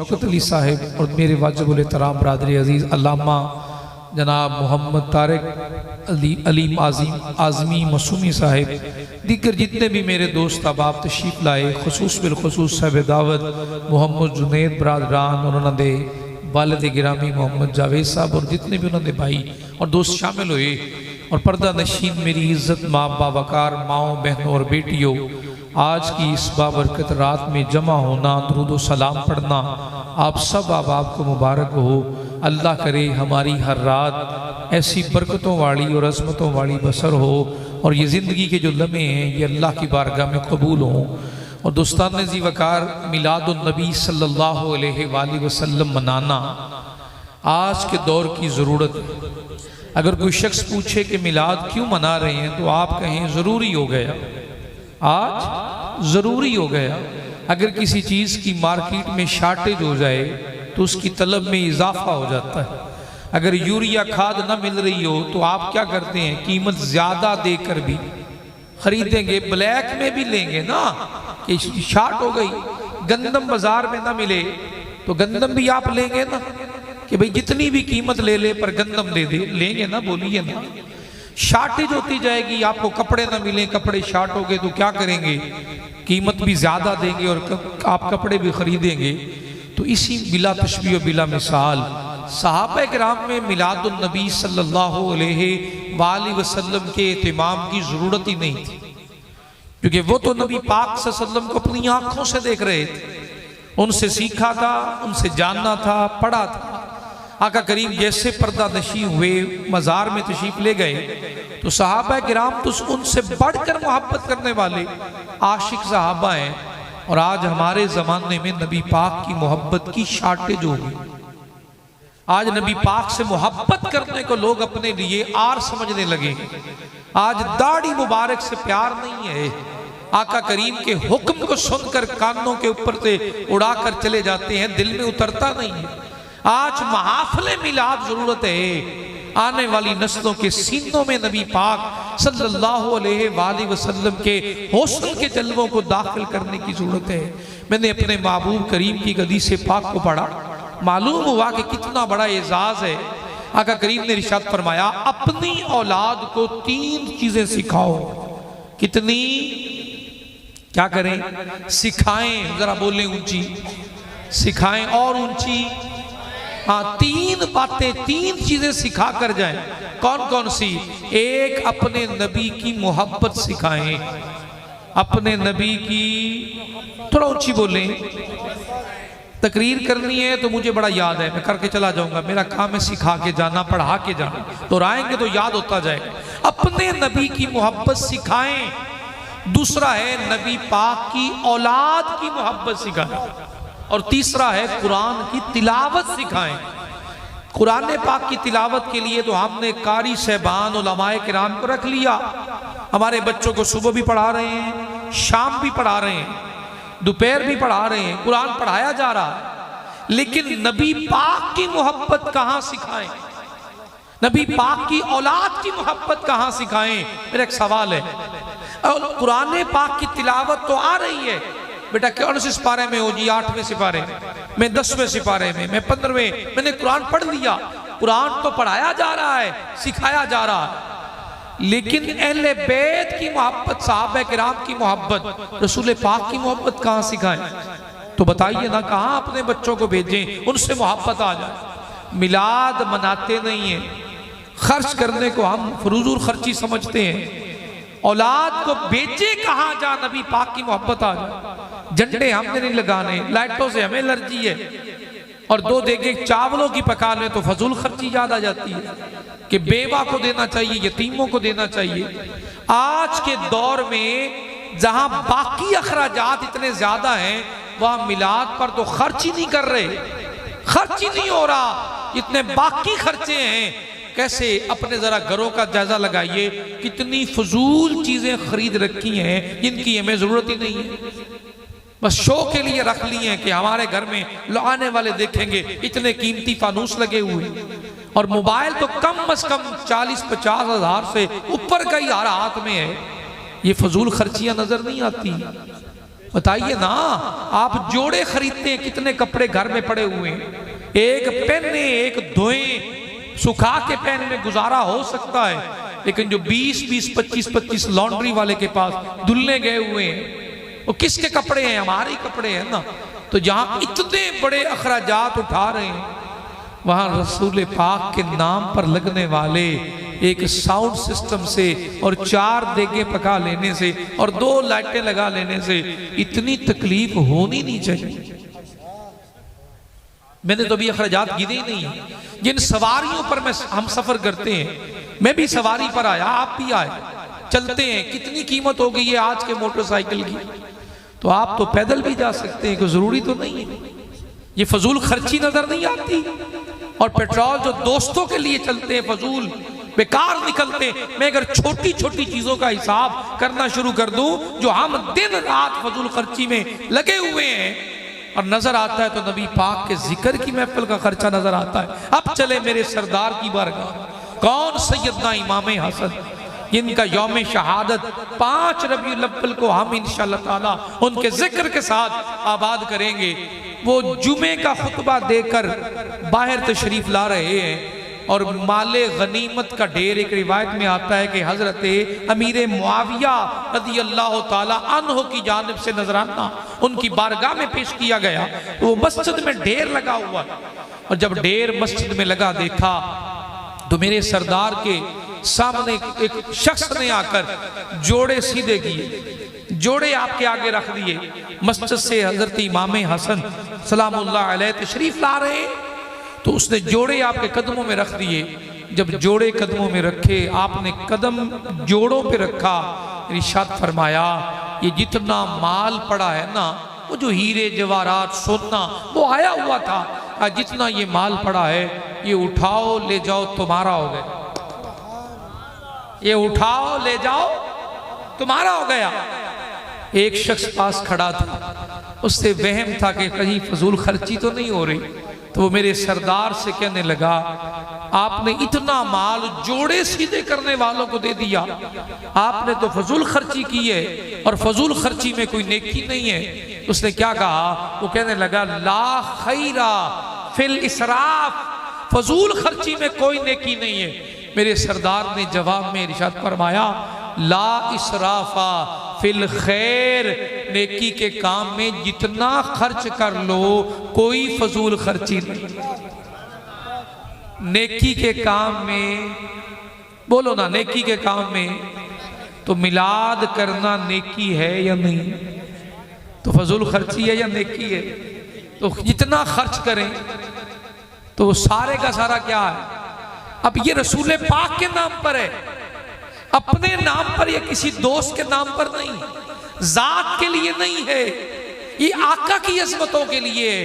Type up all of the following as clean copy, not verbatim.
शौकत अली साहिब और मेरे वाजिबुल एहतराम बरादरी अजीज़ अल्लामा जनाब मोहम्मद तारिक अली आज़मी मसूमी साहिब, दीगर जितने भी मेरे दोस्त अहबाब तशरीफ़ लाए, खसूस बिलखसूस साहिब दावत मोहम्मद जुनैद बरादरान और उन्होंने वालिद गिरामी मोहम्मद जावेद साहब और जितने भी उन्होंने भाई और दोस्त शामिल हुए, और पर्दा नशीन मेरी इज़्ज़त माँ बावकार माओ बहनों और बेटियों, आज की इस बाबरकत रात में जमा होना, दुरूद व सलाम पढ़ना आप सब अहबाब को मुबारक हो। अल्लाह करे हमारी हर रात ऐसी बरकतों वाली और अज़मतों वाली बसर हो, और ये ज़िंदगी के जो लम्हे हैं ये अल्लाह की बारगाह में कबूल हों। और दोस्तान जी वकार मिलादुन नबी सल्लल्लाहु अलैहि वसल्लम मनाना आज के दौर की ज़रूरत है। अगर कोई शख्स पूछे कि मिलाद क्यों मना रहे हैं तो आप कहें ज़रूरी हो गया, आज ज़रूरी हो गया। अगर किसी चीज़ की मार्केट में शार्टेज हो जाए तो उसकी तलब में इजाफा हो जाता है। अगर यूरिया खाद न मिल रही हो तो आप क्या करते हैं, कीमत ज़्यादा देकर भी खरीदेंगे, ब्लैक में भी लेंगे ना कि शार्ट हो गई। गंदम बाजार में ना मिले तो गंदम भी आप लेंगे ना कि भाई जितनी भी कीमत ले ले पर गंदम दे दे, लेंगे ना, बोलिए ना। शार्टेज होती जाएगी, आपको कपड़े ना मिले, कपड़े शार्ट हो गए तो क्या करेंगे, कीमत भी ज़्यादा देंगे और आप कपड़े भी खरीदेंगे। तो इसी बिला तशबीह बिला मिसाल सहाबा किराम में मिलादुन नबी सल्लल्लाहु अलैहि वसल्लम के एहतिमाम की ज़रूरत ही नहीं थी, क्योंकि वो तो नबी पाक सल्लल्लाहु अलैहि वसल्लम को अपनी आँखों से देख रहे थे, उनसे सीखा था, उनसे जानना था, पढ़ा था। आका करीम जैसे पर्दा नशी हुए, मज़ार में तशरीफ ले गए तो सहाबा किराम तो उनसे बढ़कर मोहब्बत करने वाले आशिक सहाबा हैं। और आज हमारे ज़माने में नबी पाक की मोहब्बत की शार्टेज होगी। आज नबी पाक से मोहब्बत करने को लोग अपने लिए आर समझने लगे। आज दाढ़ी मुबारक से प्यार नहीं है, आका करीम के हुक्म को सुनकर कानों के ऊपर से उड़ाकर चले जाते हैं, दिल में उतरता नहीं है। आज महाफिले मिलाद जरूरत है, आने वाली नस्लों के सीनों में नबी पाक सल्लल्लाहु अलैहि वसल्लम के हुस्न के जलवों को दाखिल करने की जरूरत है। मैंने अपने महबूब करीम की हदीस पाक को पढ़ा, मालूम हुआ कि कितना बड़ा एजाज है। आका करीम ने इरशाद फरमाया, अपनी औलाद को 3 चीजें सिखाओ। कितनी, क्या करें, सिखाएं, जरा बोलें ऊंची, सिखाएं और ऊंची। हाँ, 3 बातें, 3 चीजें सिखा कर जाएं। कौन कौन सी? एक, अपने नबी की मोहब्बत सिखाएं, अपने नबी की, थोड़ा ऊंची बोलें। तकरीर करनी है तो मुझे बड़ा याद है, मैं करके चला जाऊंगा, मेरा काम है सिखा के जाना, पढ़ा के जाना, तो आएंगे तो याद होता जाएगा। अपने नबी की मोहब्बत सिखाएं। दूसरा है नबी पाक की औलाद की मोहब्बत सिखाएं, और तीसरा है कुरान की तिलावत सिखाएं। कुरान पाक की तिलावत के लिए तो हमने कारी सहबान उलमाए किराम को रख लिया। हमारे बच्चों को सुबह भी पढ़ा रहे हैं, शाम भी पढ़ा रहे हैं, दोपहर भी पढ़ा रहे हैं, कुरान पढ़ाया जा रहा है। लेकिन नबी पाक की मोहब्बत कहाँ सिखाएं, नबी पाक की औलाद की मोहब्बत कहाँ सिखाएं? मेरा एक सवाल है। और कुरान पाक की तिलावत तो आ रही है, बेटा कौन से सिपारे में हो जी? 8वें सिपारे में, मैं 10वें सिपारे में, मैं 15वें, मैंने कुरान पढ़ लिया। कुरान तो पढ़ाया जा रहा है, सिखाया जा रहा है, लेकिन अहले बैत की मोहब्बत, सहाबा किराम की मोहब्बत, रसूल पाक की मोहब्बत कहाँ सिखाएं? तो बताइए ना, कहाँ अपने बच्चों को भेजें उनसे मोहब्बत आ जाए। मिलाद मनाते नहीं है, खर्च करने को हम फजूल खर्ची समझते हैं। औलाद को बेचे कहाँ जा, नबी पाक की मोहब्बत आ जाए। झंडे हमने नहीं लगाने, लाइटों से हमें एलर्जी है, और 2 देगे चावलों की पका लें तो फजूल खर्ची याद आ जाती है कि बेवा को देना चाहिए, यतीमों को देना चाहिए। आज के दौर में जहां बाकी अखराजात इतने ज्यादा हैं, वहां मिलाद पर तो खर्च ही नहीं कर रहे, खर्च ही नहीं हो रहा, इतने बाकी खर्चे हैं। कैसे? अपने जरा घरों का जायजा लगाइए, कितनी फजूल चीजें खरीद रखी हैं जिनकी हमें जरूरत ही नहीं है, बस शो के लिए रख लिए हैं कि हमारे घर में आने वाले देखेंगे इतने कीमती फानूस लगे हुए। और मोबाइल तो कम से कम 40-50 हज़ार से ऊपर का ही हर हाथ में है। ये फजूल खर्चियां नजर नहीं आती। बताइए ना, आप जोड़े खरीदते हैं, कितने कपड़े घर में पड़े हुए हैं, एक पहने एक धोए, सुखा के पहनने में गुजारा हो सकता है, लेकिन जो 20-20, 25-25 लॉन्ड्री वाले के पास धुलने गए हुए हैं, वो किसके कपड़े हैं? हमारे कपड़े हैं ना। तो जहां इतने बड़े अखराजात उठा रहे हैं, वहां रसूल पाक के नाम पर लगने वाले एक साउंड सिस्टम से और 4 देगे पका लेने से और 2 लाइटें लगा लेने से इतनी तकलीफ होनी नहीं चाहिए। मैंने तो अभी अखराजात गिने ही नहीं है। जिन सवारियों पर हम सफर करते हैं, मैं भी सवारी पर आया, आप भी आए, चलते हैं, कितनी कीमत हो गई है आज के मोटरसाइकिल की। तो आप तो पैदल भी जा सकते हैं, कोई जरूरी तो नहीं है। ये फजूल खर्ची नजर नहीं आती। और पेट्रोल जो दोस्तों के लिए चलते हैं, फजूल बेकार निकलते हैं। मैं अगर छोटी छोटी चीजों का हिसाब करना शुरू कर दूं, जो हम दिन रात फजूल खर्ची में लगे हुए हैं, और नजर आता है तो नबी पाक के जिक्र की महफिल का खर्चा नजर आता है। अब चले मेरे सरदार की बारगाह। कौन? सैयदना इमाम हसन, जिनका यौम शहादत 5 रबीउल अव्वल को हम इंशाअल्लाह ताला उनके जिक्र के साथ आबाद करेंगे। वो जुमे का खुतबा देकर बाहर तशरीफ ला रहे हैं और माले गनीमत का ढेर, एक रिवायत में आता है कि हजरत अमीर मुआविया रज़ी अल्लाह ताला अन्हो की जानिब से नजराना उनकी बारगाह में पेश किया गया। तो वो मस्जिद में ढेर लगा हुआ, और जब ढेर मस्जिद में लगा देखा तो मेरे सरदार के सामने एक शख्स ने आकर जोड़े सीधे किए, जोड़े आपके आगे रख दिए। मस्जिद से हजरत इमाम हसन सलामुल्लाह अलैह तशरीफ ला रहे, तो उसने जोड़े आपके कदमों में रख दिए। जब जोड़े कदमों में रखे, आपने कदम जोड़ों पे रखा, इरशाद फरमाया, ये जितना माल पड़ा है ना, वो जो हीरे जवाहरात सोना वो आया हुआ था, जितना ये माल पड़ा है ये उठाओ ले जाओ तुम्हारा हो गया, ये उठाओ ले जाओ तुम्हारा हो गया। एक शख्स पास खड़ा था, उससे वहम था कि कहीं फजूल खर्ची तो नहीं हो रही। तो वो मेरे सरदार से कहने लगा, आपने इतना माल जोड़े सीधे करने वालों को दे दिया, आपने तो फजूल खर्ची की है, और फजूल खर्ची में कोई नेकी नहीं है। उसने क्या कहा? वो कहने लगा, ला खैरा फिल इसराफ, फजूल खर्ची में कोई नेकी नहीं है। मेरे सरदार ने जवाब में इरशाद फरमाया, ला इसराफा फिल खैर, नेकी के काम में जितना खर्च कर लो कोई फजूल खर्ची नहीं। नेकी के काम में, बोलो ना, नेकी के काम में तो मिलाद करना नेकी है या नहीं? तो फजूल खर्ची है या नेकी है? तो जितना खर्च करें तो सारे का सारा क्या है? अब ये रसूल पाक के नाम पर है, अपने नाम पर या किसी दोस्त के नाम पर नहीं, जात के लिए नहीं है, ये आका की अज़मतों के लिए है,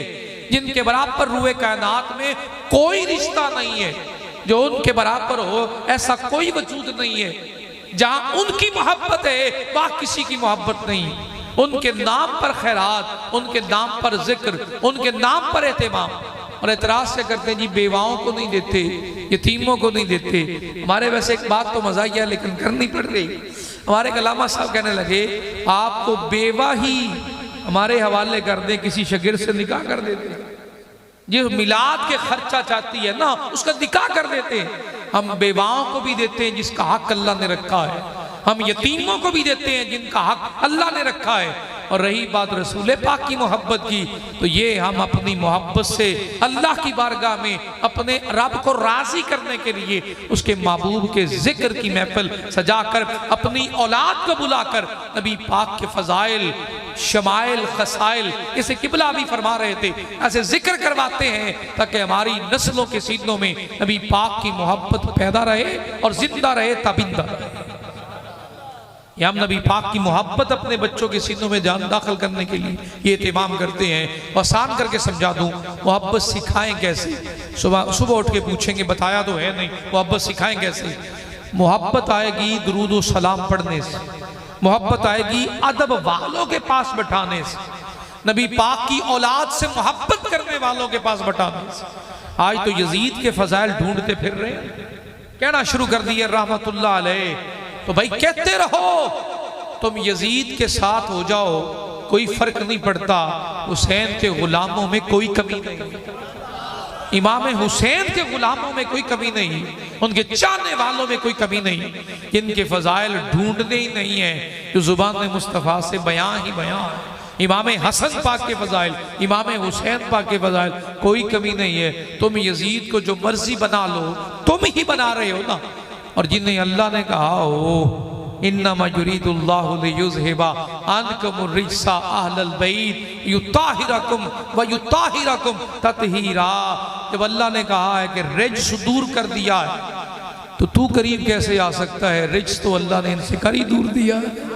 जिनके बराबर रूए कायनात में कोई रिश्ता नहीं है, जो उनके बराबर हो ऐसा कोई वजूद नहीं है। जहां उनकी मोहब्बत है वहां किसी की मोहब्बत नहीं। उनके नाम पर खैरात, उनके नाम पर जिक्र, उनके नाम पर एहतमाम। और एतराज से करते हैं जी बेवाओं को नहीं देते, यतीमों को नहीं देते। हमारे वैसे एक बात तो मज़ाकिया लेकिन करनी पड़ रही। हमारे कलामा साहब कहने लगे, आपको बेवा ही हमारे हवाले कर दे, किसी शगिर से निकाह कर देते, जो मिलाद के खर्चा चाहती है ना उसका निकाह कर देते हैं। हम बेवाओं को भी देते हैं जिसका हक अल्लाह ने रखा है, हम यतीमों को भी देते हैं जिनका हक अल्लाह ने रखा है। और रही बात रसूल पाक की मोहब्बत की, तो ये हम अपनी मोहब्बत से अल्लाह की बारगाह में अपने रब को राजी करने के लिए उसके महबूब के जिक्र की महफिल सजाकर, अपनी औलाद को बुलाकर नबी पाक के फजाइल, शमाइल, खसाइल, इसे किबला भी फरमा रहे थे, ऐसे जिक्र करवाते हैं ताकि हमारी नस्लों के सीनों में नबी पाक की मोहब्बत पैदा रहे और जिंदा रहे, ताबिंदा रहे। या हम नबी पाक की मोहब्बत अपने बच्चों के सीनों में जान दाखिल करने के लिए ये एहतमाम करते हैं। आसान करके समझा दूं, मोहब्बत सिखाएं कैसे? सुबह उठ के पूछेंगे, बताया तो है नहीं, मोहब्बत सिखाएं कैसे? मोहब्बत आएगी दुरूद व सलाम पढ़ने से, मोहब्बत आएगी अदब वालों के पास बैठाने से, नबी पाक की औलाद से मोहब्बत करने वालों के पास बैठाने से। आज तो यजीद के फजाइल ढूंढते फिर रहे, कहना शुरू कर दिए रहमतुल्लाह अलैह। तो भाई कहते रहो, तुम यजीद के साथ हो जाओ कोई फर्क नहीं पड़ता। हुसैन के गुलामों में कोई कमी नहीं, इमाम हुसैन के गुलामों में कोई कमी नहीं, उनके चाहने वालों में कोई कमी नहीं। इनके फजाइल ढूंढने ही नहीं है, जो जुबान मुस्तफ़ा से बयां ही बयां। इमाम हसन पाक के फजाइल, इमाम हुसैन पाक के फजाइल, कोई कमी नहीं है। तुम यजीद को जो मर्जी बना लो, तुम ही बना रहे हो ना। और जिन्हें अल्लाह ने कहा हो इन्नमा युरीदुल्लाहु लियुज़हिबा अन्कुमुर रिज्सा अहलल बैत युताहिरकुम व युताहिरकुम तत्हीरा। जब अल्लाह ने कहा है कि रिज्स दूर कर दिया है, तो तू करीब कैसे आ सकता है? रिज्स तो अल्लाह ने इनसे कर ही दूर दिया है।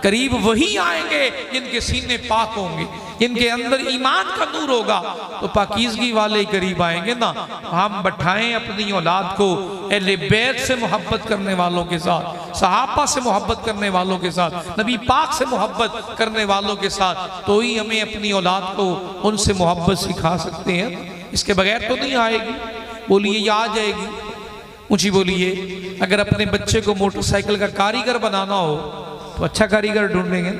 करीब वही आएंगे जिनके सीने पाक होंगे, जिनके अंदर ईमान का नूर होगा, तो पाकीज़गी वाले ही करीब आएंगे ना। हम बैठाएं अपनी औलाद को अहले बैत से मोहब्बत करने वालों के साथ, सहाबा से मोहब्बत करने वालों के साथ, नबी पाक से मोहब्बत करने वालों के साथ, तो ही हमें अपनी औलाद को उनसे मोहब्बत सिखा सकते हैं। इसके बगैर तो नहीं आएगी। बोलिए या आ जाएगी? मुझे बोलिए, अगर अपने बच्चे को मोटरसाइकिल का कारीगर बनाना हो तो अच्छा कारीगर ढूंढेंगे,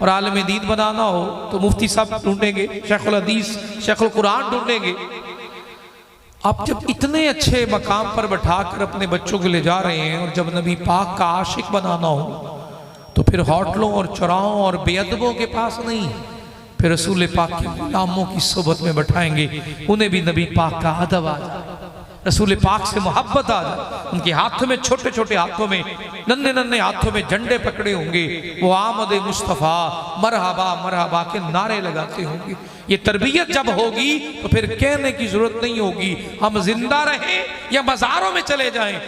और आलम दीन बनाना हो तो मुफ्ती साहब ढूंढेंगे, शेखुल हदीस, शेखुल कुरान ढूंढेंगे। आप जब इतने अच्छे मकाम पर बैठाकर अपने बच्चों को ले जा रहे हैं, और जब नबी पाक का आशिक बनाना हो, तो फिर होटलों और चौराहों और बेअदबों के पास नहीं, फिर रसूल पाक के गुलामों की सोबत में बैठाएंगे। उन्हें भी नबी पाक का अदब आ जाए, रसूल पाक से मोहब्बत आ जाए। उनके हाथों में, छोटे छोटे हाथों में, नन्हे नन्हे हाथों में झंडे पकड़े होंगे। वो आमद मुस्तफ़ा मरहबा मरहबा के नारे लगाते होंगे। ये तरबियत जब होगी तो फिर कहने की जरूरत नहीं होगी हम जिंदा रहें या बाजारों में चले जाएं।